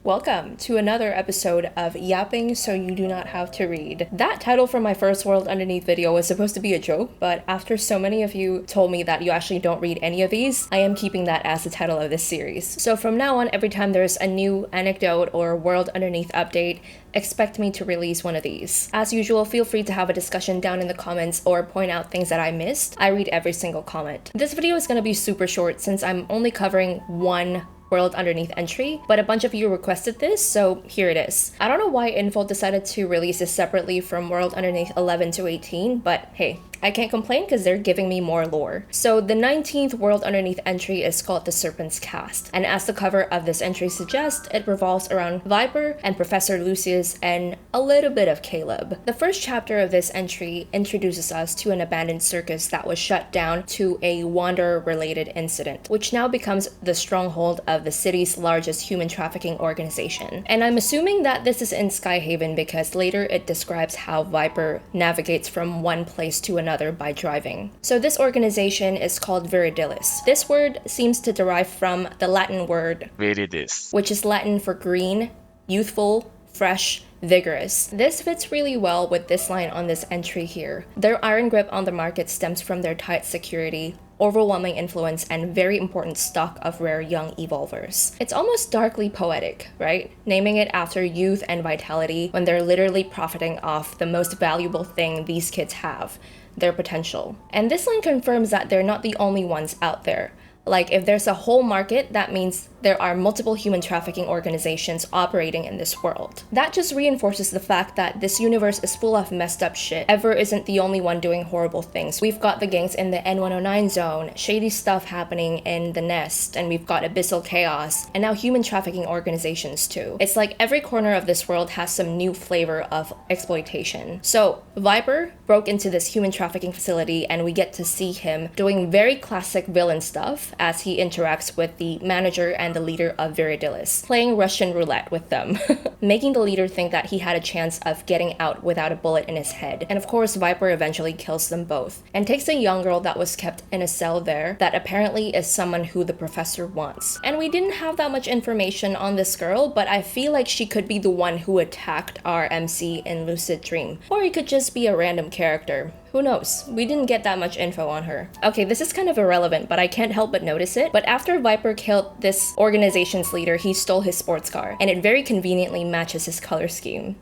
Welcome to another episode of Yapping So You Do Not Have to Read. That title from my first World Underneath video was supposed to be a joke, but after so many of you told me that you actually don't read any of these, I am keeping that as the title of this series. So from now on, every time there's a new anecdote or World Underneath update, expect me to release one of these. As usual, feel free to have a discussion down in the comments or point out things that I missed. I read every single comment. This video is going to be super short since I'm only covering one World Underneath entry, but a bunch of you requested this, so here it is. I don't know why Info decided to release this separately from World Underneath 11 to 18, but hey, I can't complain because they're giving me more lore. So the 19th World Underneath entry is called the Serpent's Cast, and as the cover of this entry suggests, it revolves around Viper and Professor Lucius and a little bit of Caleb. The first chapter of this entry introduces us to an abandoned circus that was shut down to a wanderer-related incident, which now becomes the stronghold of the city's largest human trafficking organization. And I'm assuming that this is in Skyhaven because later it describes how Viper navigates from one place to another by driving. So this organization is called Viridilus. This word seems to derive from the Latin word Viridilus, which is Latin for green, youthful, fresh, vigorous. This fits really well with this line on this entry here. Their iron grip on the market stems from their tight security, overwhelming influence, and very important stock of rare young evolvers. It's almost darkly poetic, right? Naming it after youth and vitality when they're literally profiting off the most valuable thing these kids have, their potential. And this line confirms that they're not the only ones out there. Like, if there's a whole market, that means there are multiple human trafficking organizations operating in this world. That just reinforces the fact that this universe is full of messed up shit. Ever isn't the only one doing horrible things. We've got the gangs in the N109 zone, shady stuff happening in the Nest, and we've got abyssal chaos, and now human trafficking organizations too. It's like every corner of this world has some new flavor of exploitation. So, Viper broke into this human trafficking facility, and we get to see him doing very classic villain stuff as he interacts with the manager and the leader of Viridilus, playing Russian roulette with them, making the leader think that he had a chance of getting out without a bullet in his head. And of course, Viper eventually kills them both, and takes a young girl that was kept in a cell there that apparently is someone who the professor wants. And we didn't have that much information on this girl, but I feel like she could be the one who attacked our MC in Lucid Dream. Or he could just be a random character. Who knows? We didn't get that much info on her. Okay, this is kind of irrelevant, but I can't help but notice it. But after Viper killed this organization's leader, he stole his sports car, and it very conveniently matches his color scheme.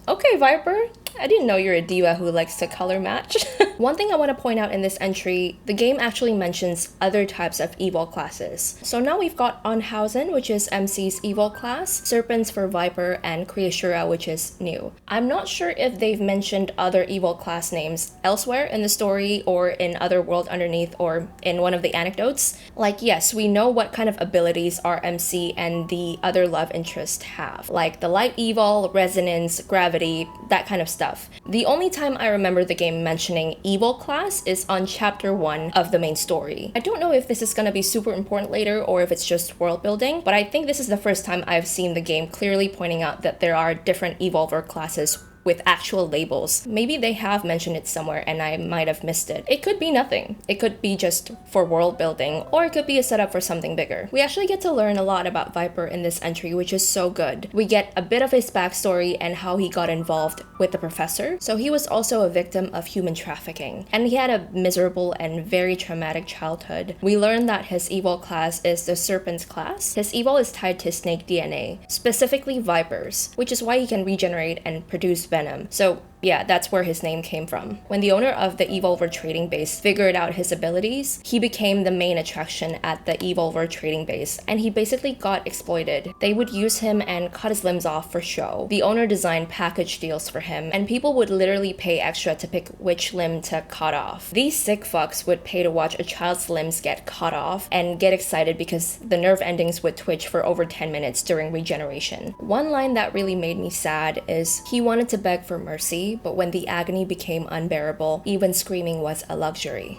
Okay, Viper. I didn't know you're a diva who likes to color match. One thing I want to point out in this entry, the game actually mentions other types of evil classes. So now we've got Unhausen, which is MC's evil class, Serpents for Viper, and Kriashura, which is new. I'm not sure if they've mentioned other evil class names elsewhere in the story or in other World Underneath or in one of the anecdotes. Like, yes, we know what kind of abilities our MC and the other love interest have, like the light evil, resonance, gravity, that kind of stuff. The only time I remember the game mentioning evil class is on chapter 1 of the main story. I don't know if this is gonna be super important later or if it's just world building, but I think this is the first time I've seen the game clearly pointing out that there are different evolver classes with actual labels. Maybe they have mentioned it somewhere and I might have missed it. It could be nothing. It could be just for world building, or it could be a setup for something bigger. We actually get to learn a lot about Viper in this entry, which is so good. We get a bit of his backstory and how he got involved with the professor. So he was also a victim of human trafficking, and he had a miserable and very traumatic childhood. We learn that his evil class is the Serpent's class. His evil is tied to snake DNA, specifically Viper's, which is why he can regenerate and produce venom. So yeah, that's where his name came from. When the owner of the Evolver trading base figured out his abilities, he became the main attraction at the Evolver trading base, and he basically got exploited. They would use him and cut his limbs off for show. The owner designed package deals for him, and people would literally pay extra to pick which limb to cut off. These sick fucks would pay to watch a child's limbs get cut off and get excited because the nerve endings would twitch for over 10 minutes during regeneration. One line that really made me sad is he wanted to beg for mercy, but when the agony became unbearable, even screaming was a luxury.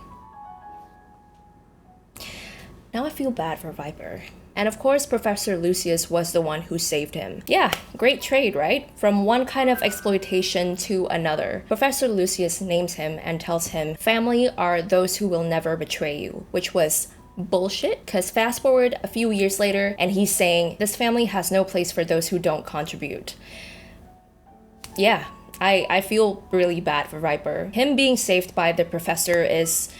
Now I feel bad for Viper. And of course, Professor Lucius was the one who saved him. Yeah, great trade, right? From one kind of exploitation to another. Professor Lucius names him and tells him, "Family are those who will never betray you," which was bullshit, because fast forward a few years later and he's saying this family has no place for those who don't contribute. Yeah, I feel really bad for Viper. Him being saved by the professor is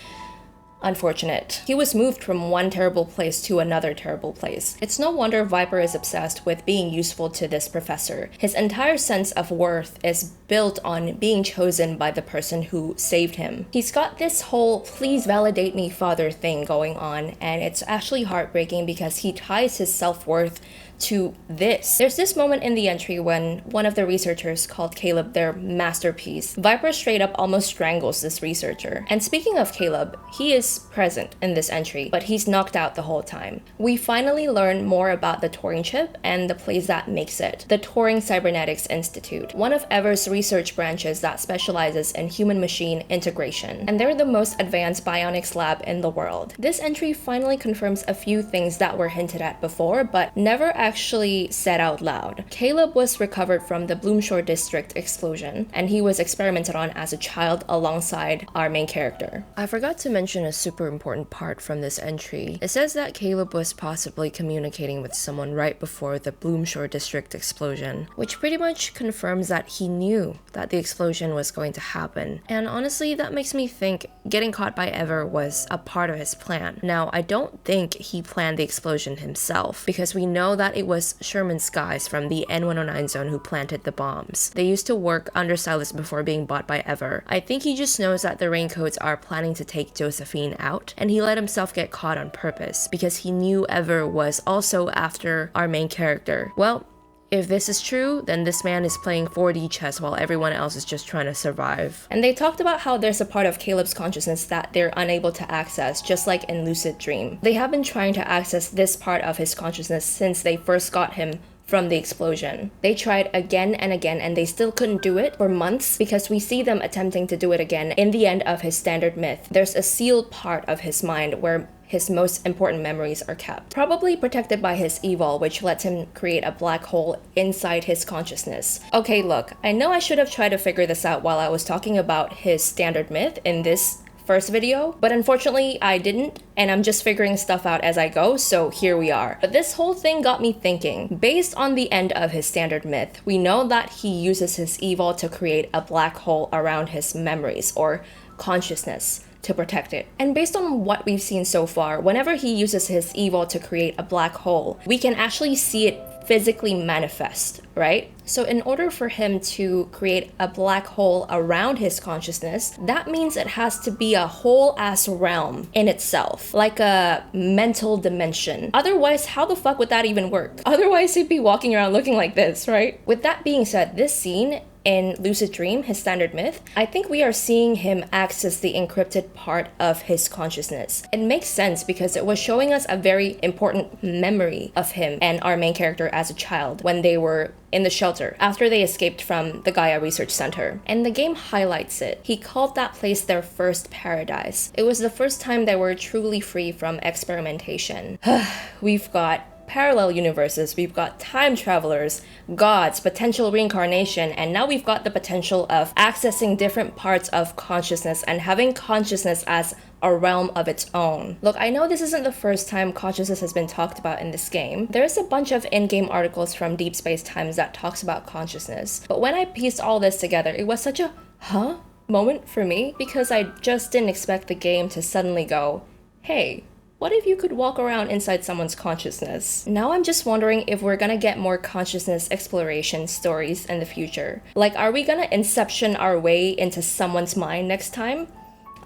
unfortunate. He was moved from one terrible place to another terrible place. It's no wonder Viper is obsessed with being useful to this professor. His entire sense of worth is built on being chosen by the person who saved him. He's got this whole please validate me father thing going on, and it's actually heartbreaking because he ties his self-worth to this. There's this moment in the entry when one of the researchers called Caleb their masterpiece. Viper straight up almost strangles this researcher. And speaking of Caleb, he is present in this entry, but he's knocked out the whole time. We finally learn more about the Turing chip and the place that makes it, the Turing Cybernetics Institute, one of Ever's research branches that specializes in human-machine integration, and they're the most advanced bionics lab in the world. This entry finally confirms a few things that were hinted at before, but never actually said out loud. Caleb was recovered from the Bloomshore District explosion, and he was experimented on as a child alongside our main character. I forgot to mention a super important part from this entry. It says that Caleb was possibly communicating with someone right before the Bloomshore District explosion, which pretty much confirms that he knew that the explosion was going to happen. And honestly, that makes me think getting caught by Ever was a part of his plan. Now, I don't think he planned the explosion himself, because we know that it was Sherman's guys from the N109 zone who planted the bombs. They used to work under Silas before being bought by Ever. I think he just knows that the Raincoats are planning to take Josephine out, and he let himself get caught on purpose, because he knew Ever was also after our main character. Well, if this is true, then this man is playing 4D chess while everyone else is just trying to survive. And they talked about how there's a part of Caleb's consciousness that they're unable to access, just like in Lucid Dream. They have been trying to access this part of his consciousness since they first got him from the explosion. They tried again and again, and they still couldn't do it for months, because we see them attempting to do it again in the end of his standard myth. There's a sealed part of his mind where his most important memories are kept, probably protected by his evil, which lets him create a black hole inside his consciousness. Okay, look, I know I should have tried to figure this out while I was talking about his standard myth in this first video, but unfortunately I didn't, and I'm just figuring stuff out as I go, so here we are. But this whole thing got me thinking. Based on the end of his standard myth, we know that he uses his evil to create a black hole around his memories, or consciousness, to protect it. And based on what we've seen so far, whenever he uses his evil to create a black hole, we can actually see it physically manifest, right? So in order for him to create a black hole around his consciousness, that means it has to be a whole ass realm in itself, like a mental dimension. Otherwise, how the fuck would that even work? Otherwise, he'd be walking around looking like this, right? With that being said, this scene in Lucid Dream, his standard myth, I think we are seeing him access the encrypted part of his consciousness. It makes sense because it was showing us a very important memory of him and our main character as a child when they were in the shelter after they escaped from the Gaia Research Center. And the game highlights it. He called that place their first paradise. It was the first time they were truly free from experimentation. We've got parallel universes, we've got time travelers, gods, potential reincarnation, and now we've got the potential of accessing different parts of consciousness and having consciousness as a realm of its own. Look, I know this isn't the first time consciousness has been talked about in this game. There's a bunch of in-game articles from Deep Space Times that talks about consciousness, but when I pieced all this together, it was such a huh moment for me, because I just didn't expect the game to suddenly go, hey, what if you could walk around inside someone's consciousness? Now I'm just wondering if we're gonna get more consciousness exploration stories in the future. Like, are we gonna inception our way into someone's mind next time?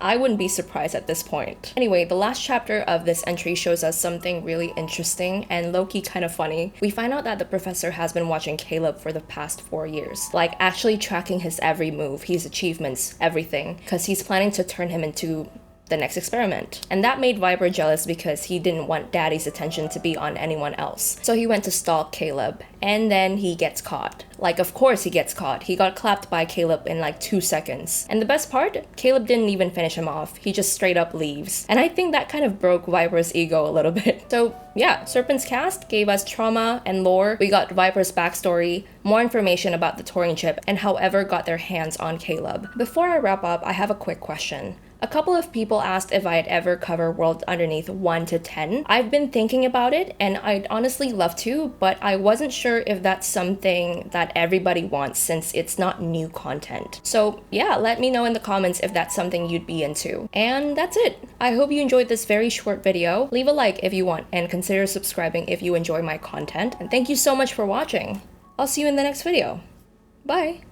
I wouldn't be surprised at this point. Anyway, the last chapter of this entry shows us something really interesting and low-key kind of funny. We find out that the professor has been watching Caleb for the past 4 years, like actually tracking his every move, his achievements, everything, because he's planning to turn him into the next experiment. And that made Viper jealous because he didn't want Daddy's attention to be on anyone else. So he went to stalk Caleb, and then he gets caught. Like, of course he gets caught. He got clapped by Caleb in like 2 seconds. And the best part, Caleb didn't even finish him off. He just straight up leaves. And I think that kind of broke Viper's ego a little bit. So yeah, Serpent's cast gave us trauma and lore. We got Viper's backstory, more information about the Turing chip, and however got their hands on Caleb. Before I wrap up, I have a quick question. A couple of people asked if I'd ever cover worlds underneath 1 to 10. I've been thinking about it and I'd honestly love to, but I wasn't sure if that's something that everybody wants since it's not new content. So yeah, let me know in the comments if that's something you'd be into. And that's it. I hope you enjoyed this very short video. Leave a like if you want and consider subscribing if you enjoy my content. And thank you so much for watching. I'll see you in the next video. Bye!